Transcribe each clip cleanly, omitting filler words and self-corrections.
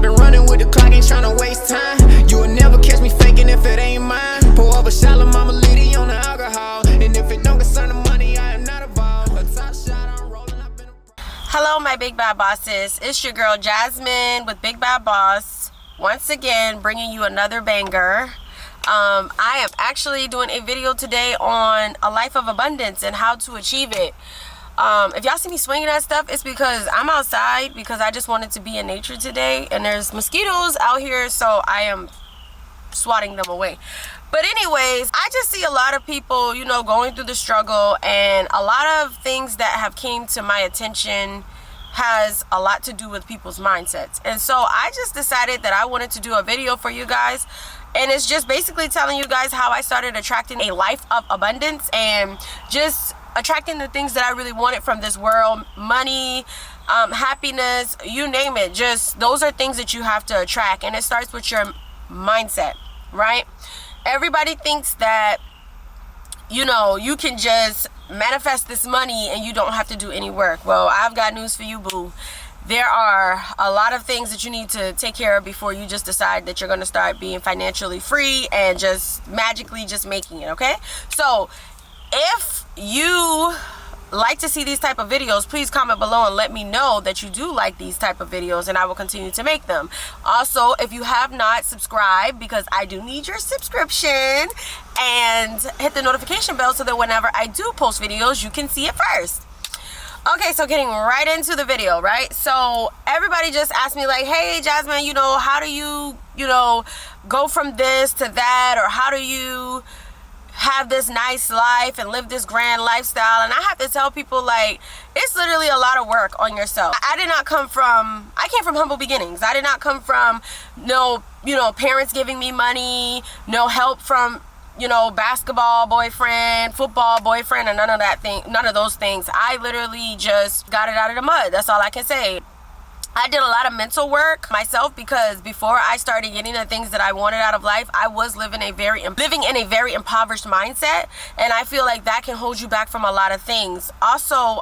I've been running with the clock, ain't tryna waste time. You will never catch me faking if it ain't mine. Pour up a shot of Mama Liddy on the alcohol. And if it don't concern the money, I am not involved. A top shot, I'm rolling up in a... Hello, my big bad bosses. It's your girl Jasmine with Big Bad Boss. Once again, bringing you another banger. I am actually doing a video today on a life of abundance and how to achieve it. If y'all see me swinging that stuff, it's because I'm outside because I just wanted to be in nature today, and there's mosquitoes out here, so I am swatting them away. But anyways, I just see a lot of people, you know, going through the struggle, and a lot of things that have came to my attention has a lot to do with people's mindsets. And so I just decided that I wanted to do a video for you guys, and it's just basically telling you guys how I started attracting a life of abundance and just attracting the things that I really wanted from this world. Money, happiness, you name it. Just those are things that you have to attract, and it starts with your mindset, right? Everybody thinks that, you know, you can just manifest this money and you don't have to do any work. Well, I've got news for you, boo. There are a lot of things that you need to take care of before you just decide that you're going to start being financially free and just magically just making it, okay? So if you like to see these type of videos, please comment below and let me know that you do like these type of videos, and I will continue to make them. Also, if you have not subscribed, because I do need your subscription, and hit the notification bell so that whenever I do post videos, you can see it first. Okay, so getting right into the video, right? So everybody just asked me like, hey Jasmine, you know, how do you know, go from this to that, or how do you have this nice life and live this grand lifestyle? And I have to tell people, like, it's literally a lot of work on yourself. I came from humble beginnings. I did not come from no, you know, parents giving me money, no help from, you know, basketball boyfriend, football boyfriend, and none of those things. I literally just got it out of the mud. That's all I can say. I did a lot of mental work myself, because before I started getting the things that I wanted out of life, I was living in a very impoverished mindset, and I feel like that can hold you back from a lot of things. Also,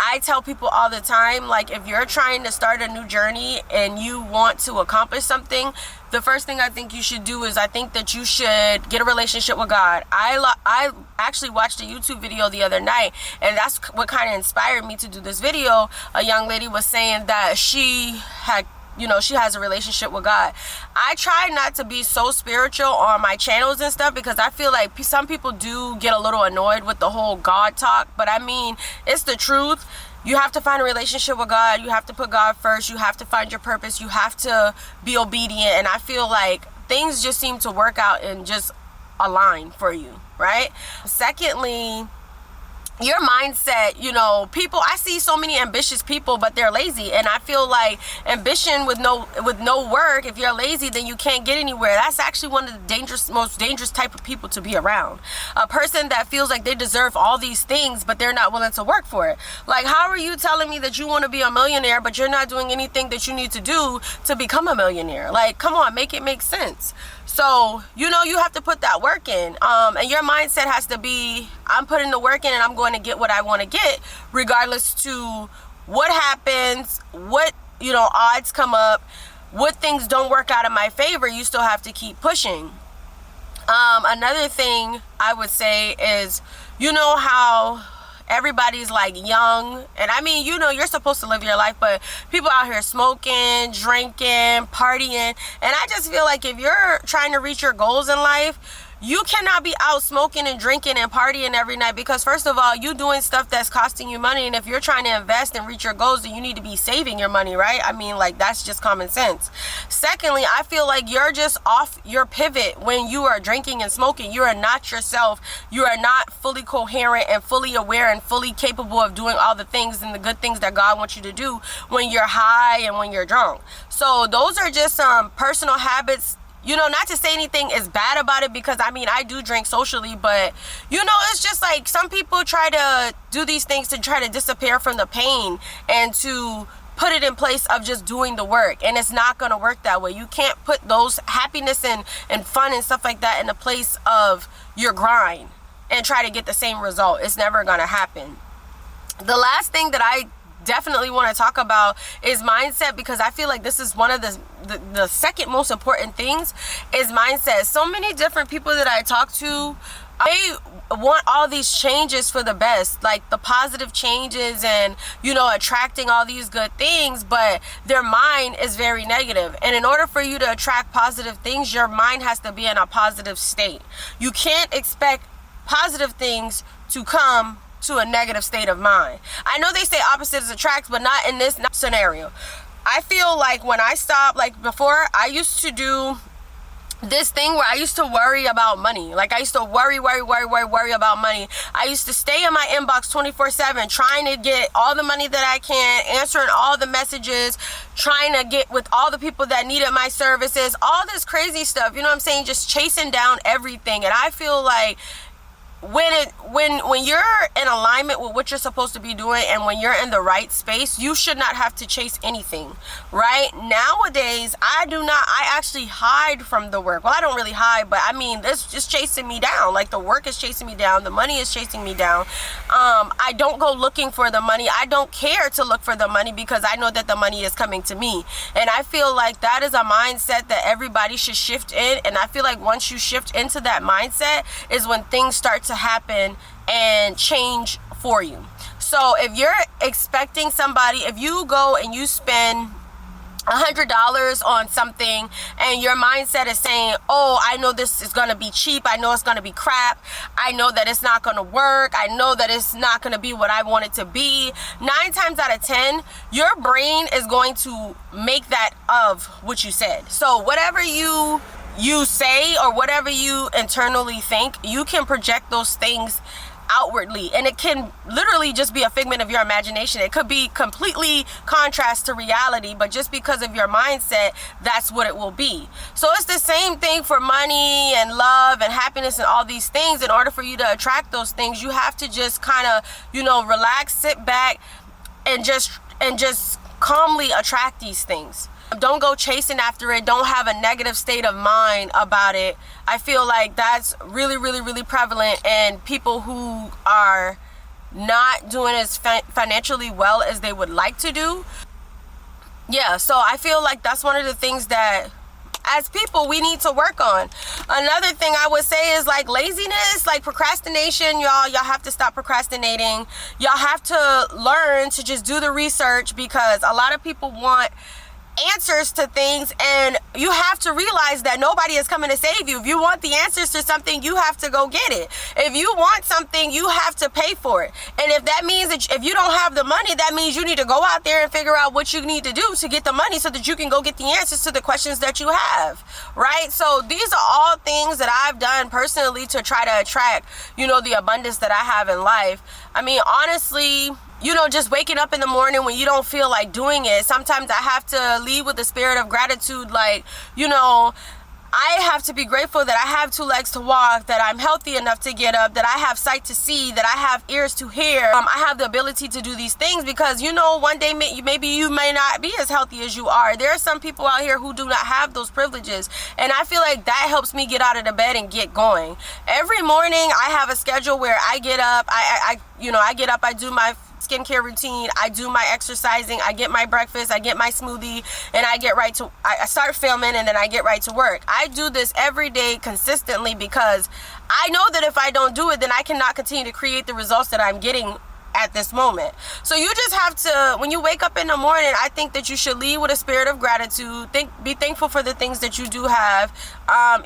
I tell people all the time, like, if you're trying to start a new journey and you want to accomplish something, the first thing I think you should do is I think that you should get a relationship with God. I actually watched a YouTube video the other night, and that's what kind of inspired me to do this video. A young lady was saying that she has a relationship with God. I try not to be so spiritual on my channels and stuff, because I feel like some people do get a little annoyed with the whole God talk, but I mean, it's the truth. You have to find a relationship with God. You have to put God first. You have to find your purpose. You have to be obedient. And I feel like things just seem to work out and just align for you, right? Secondly, your mindset, you know, people, I see so many ambitious people, but they're lazy. And I feel like ambition with no work, if you're lazy, then you can't get anywhere. That's actually one of the most dangerous type of people to be around. A person that feels like they deserve all these things, but they're not willing to work for it. Like, how are you telling me that you want to be a millionaire, but you're not doing anything that you need to do to become a millionaire? Like, come on, make it make sense. So, you know, you have to put that work in. And your mindset has to be, I'm putting the work in and I'm going to get what I want to get, regardless to what happens, what, you know, odds come up, what things don't work out in my favor. You still have to keep pushing. Another thing I would say is, you know how everybody's like young, and I mean, you know, you're supposed to live your life, but people out here smoking, drinking, partying, and I just feel like if you're trying to reach your goals in life, you cannot be out smoking and drinking and partying every night, because first of all, you doing stuff that's costing you money, and if you're trying to invest and reach your goals, then you need to be saving your money, right? I mean, like, that's just common sense. Secondly, I feel like you're just off your pivot when you are drinking and smoking. You are not yourself. You are not fully coherent and fully aware and fully capable of doing all the things and the good things that God wants you to do when you're high and when you're drunk. So those are just some personal habits. You know, not to say anything is bad about it, because I mean, I do drink socially, but you know, it's just like some people try to do these things to try to disappear from the pain and to put it in place of just doing the work, and it's not going to work that way. You can't put those happiness and fun and stuff like that in the place of your grind and try to get the same result. It's never going to happen. The last thing that I definitely want to talk about is mindset, because I feel like this is one of the second most important things is mindset. So many different people that I talk to, they want all these changes for the best, like the positive changes and, you know, attracting all these good things, but their mind is very negative. And in order for you to attract positive things, your mind has to be in a positive state. You can't expect positive things to come to a negative state of mind. I know they say opposites attract, but not in this scenario. I feel like when I stopped, like before, I used to do this thing where I used to worry about money. Like I used to worry about money. I used to stay in my inbox 24/7 trying to get all the money that I can, answering all the messages, trying to get with all the people that needed my services, all this crazy stuff, you know what I'm saying? Just chasing down everything. And I feel like when you're in alignment with what you're supposed to be doing, and when you're in the right space, you should not have to chase anything. Right nowadays, I actually hide from the work. Well, I don't really hide, but I mean, it's just chasing me down. Like the work is chasing me down, the money is chasing me down. I don't go looking for the money. I don't care to look for the money because I know that the money is coming to me. And I feel like that is a mindset that everybody should shift in. And I feel like once you shift into that mindset is when things start to happen and change for you. So if you're expecting somebody, if you go and you spend $100 on something and your mindset is saying, oh, I know this is going to be cheap, I know it's going to be crap, I know that it's not going to work, I know that it's not going to be what I want it to be, 9 times out of 10 your brain is going to make that of what you said. So whatever you say or whatever you internally think, you can project those things outwardly, and it can literally just be a figment of your imagination. It could be completely contrast to reality, but just because of your mindset, that's what it will be. So it's the same thing for money and love and happiness and all these things. In order for you to attract those things, you have to just kind of, you know, relax, sit back, and just calmly attract these things. Don't go chasing after it. Don't have a negative state of mind about it. I feel like that's really, really, really prevalent in people who are not doing as financially well as they would like to do. Yeah, so I feel like that's one of the things that as people we need to work on. Another thing I would say is like laziness, like procrastination. Y'all have to stop procrastinating. Y'all have to learn to just do the research, because a lot of people want answers to things, and you have to realize that nobody is coming to save you. If you want the answers to something, you have to go get it. If you want something, you have to pay for it. And if that means that if you don't have the money, that means you need to go out there and figure out what you need to do to get the money so that you can go get the answers to the questions that you have, right? So these are all things that I've done personally to try to attract, you know, the abundance that I have in life. I mean, honestly, you know, just waking up in the morning when you don't feel like doing it. Sometimes I have to lead with the spirit of gratitude. Like, you know, I have to be grateful that I have 2 legs to walk, that I'm healthy enough to get up, that I have sight to see, that I have ears to hear. I have the ability to do these things because, you know, one day maybe you may not be as healthy as you are. There are some people out here who do not have those privileges. And I feel like that helps me get out of the bed and get going. Every morning I have a schedule where I get up, I get up, I do my skincare routine, I do my exercising, I get my breakfast, I get my smoothie, and I start filming, and then I get right to work. I do this every day consistently because I know that if I don't do it, then I cannot continue to create the results that I'm getting at this moment. So you just have to, when you wake up in the morning, I think that you should lead with a spirit of gratitude. Be thankful for the things that you do have,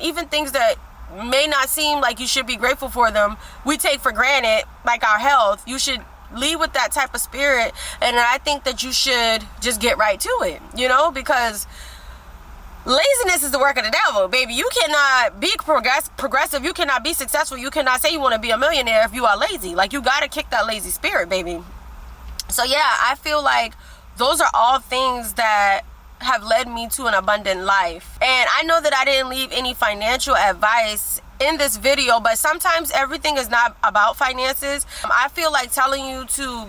even things that may not seem like you should be grateful for them, we take for granted, like our health. You should lead with that type of spirit, and I think that you should just get right to it, you know, because laziness is the work of the devil, baby. You cannot be progressive, you cannot be successful, you cannot say you want to be a millionaire if you are lazy. Like, you got to kick that lazy spirit, baby. So yeah, I feel like those are all things that have led me to an abundant life. And I know that I didn't leave any financial advice in this video, but sometimes everything is not about finances. I feel like telling you to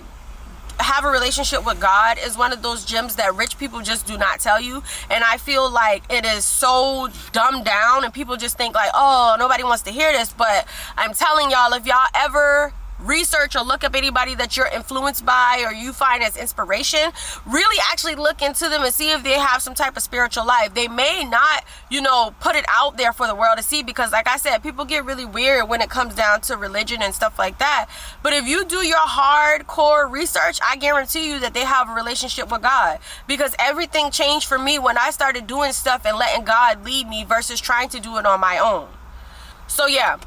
have a relationship with God is one of those gems that rich people just do not tell you. And I feel like it is so dumbed down, and people just think like, oh, nobody wants to hear this. But I'm telling y'all, if y'all ever research or look up anybody that you're influenced by or you find as inspiration, really actually look into them and see if they have some type of spiritual life. They may not, you know, put it out there for the world to see, because like I said, people get really weird when it comes down to religion and stuff like that. But if you do your hardcore research, I guarantee you that they have a relationship with God, because everything changed for me when I started doing stuff and letting God lead me versus trying to do it on my own. So yeah,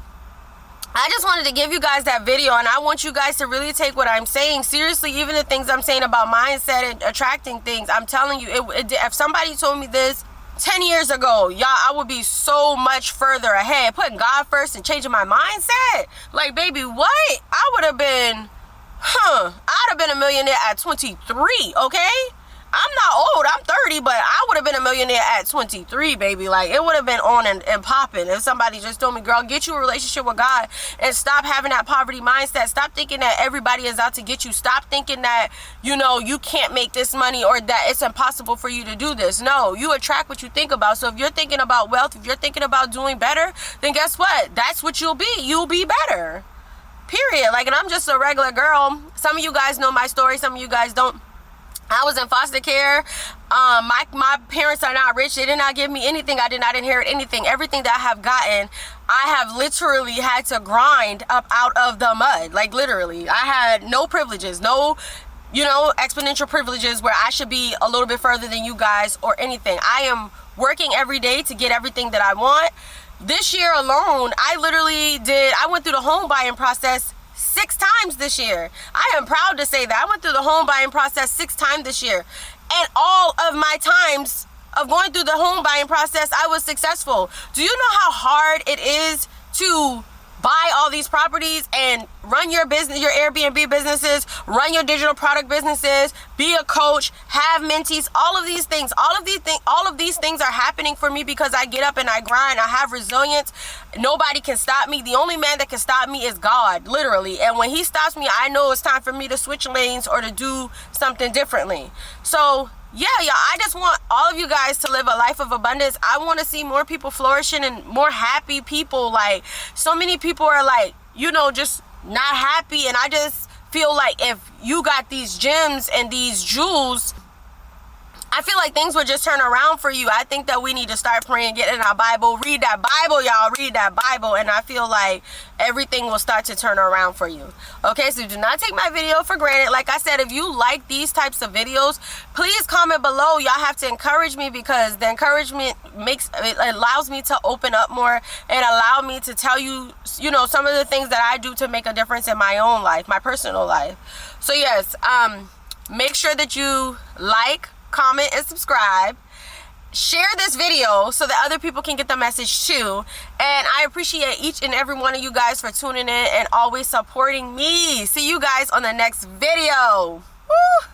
I just wanted to give you guys that video, and I want you guys to really take what I'm saying seriously. Even the things I'm saying about mindset and attracting things, I'm telling you, if somebody told me this 10 years ago, y'all, I would be so much further ahead, putting God first and changing my mindset. Like, baby, what? I would have been, I'd have been a millionaire at 23, okay? I'm not old, I'm 30, but I would have been a millionaire at 23, baby. Like, it would have been on and popping if somebody just told me, girl, get you a relationship with God and stop having that poverty mindset. Stop thinking that everybody is out to get you. Stop thinking that, you know, you can't make this money or that it's impossible for you to do this. No, you attract what you think about. So if you're thinking about wealth, if you're thinking about doing better, then guess what? That's what you'll be. You'll be better. Period. Like, and I'm just a regular girl. Some of you guys know my story. Some of you guys don't. I was in foster care. My parents are not rich. They did not give me anything. I did not inherit anything. Everything that I have gotten, I have literally had to grind up out of the mud. Like, literally. I had no privileges, no, you know, exponential privileges where I should be a little bit further than you guys or anything. I am working every day to get everything that I want. This year alone, I went through the home buying process 6 times this year. I am proud to say that. I went through the home buying process 6 times this year. And all of my times of going through the home buying process, I was successful. Do you know how hard it is to buy all these properties and run your business, your Airbnb businesses, run your digital product businesses, be a coach, have mentees, all of these things are happening for me because I get up and I grind. I have resilience. Nobody can stop me. The only man that can stop me is God, literally. And when he stops me, I know it's time for me to switch lanes or to do something differently. So yeah, y'all, I just want all of you guys to live a life of abundance. I want to see more people flourishing and more happy people. Like, so many people are like, you know, just not happy. And I just feel like if you got these gems and these jewels, I feel like things would just turn around for you. I think that we need to start praying, get in our Bible, read that Bible, y'all, read that Bible, and I feel like everything will start to turn around for you. Okay, so do not take my video for granted. Like I said, if you like these types of videos, please comment below. Y'all have to encourage me, because the encouragement allows me to open up more and allow me to tell you, you know, some of the things that I do to make a difference in my own life, my personal life. So yes, make sure that you like, comment, and subscribe. Share this video so that other people can get the message too. And I appreciate each and every one of you guys for tuning in and always supporting me. See you guys on the next video. Woo!